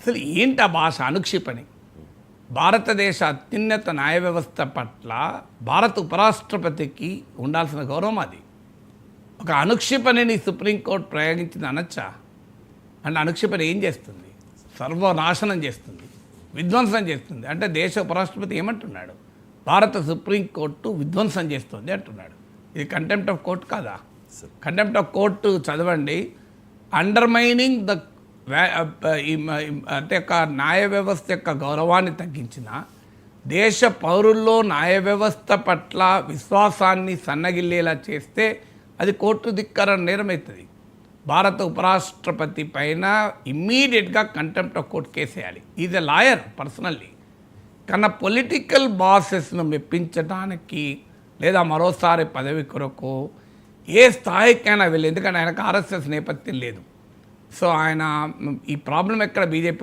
అసలు ఏంటి ఆ భాష అనుక్షిపణి? భారతదేశ అత్యున్నత న్యాయ వ్యవస్థ పట్ల భారత ఉపరాష్ట్రపతికి ఉండాల్సిన గౌరవం అది. ఒక అనుక్షిపణిని సుప్రీంకోర్టు ప్రయోగించింది అనొచ్చా? అంటే అనుక్షిపణి ఏం చేస్తుంది? సర్వనాశనం చేస్తుంది, విధ్వంసం చేస్తుంది. అంటే దేశ ఉపరాష్ట్రపతి ఏమంటున్నాడు? భారత సుప్రీంకోర్టు విధ్వంసం చేస్తుంది అంటున్నాడు. ఇది కంటెంప్ట్ ఆఫ్ కోర్టు కాదా? కంటెంప్ట్ ఆఫ్ కోర్టు చదవండి. అండర్మైనింగ్ ద అంటే ఒక న్యాయ వ్యవస్థ యొక్క గౌరవాన్ని తగ్గించిన, దేశ పౌరుల్లో న్యాయ వ్యవస్థ పట్ల విశ్వాసాన్ని సన్నగిల్లేలా చేస్తే అది కోర్టు ధిక్కరణ నేరమవుతుంది. భారత ఉపరాష్ట్రపతి పైన ఇమ్మీడియట్గా కంటెంప్ట్ ఆఫ్ కోర్టు కేసేయాలి. Is a lawyer personally. కన్నా పొలిటికల్ బాసెస్ను మెప్పించడానికి లేదా మరోసారి పదవి కొరకు ఏ స్థాయికైనా వెళ్ళి, ఎందుకంటే ఆయనకు ఆర్ఎస్ఎస్ నేపథ్యం లేదు. సో ఆయన ఈ ప్రాబ్లం ఎక్కడ బీజేపీ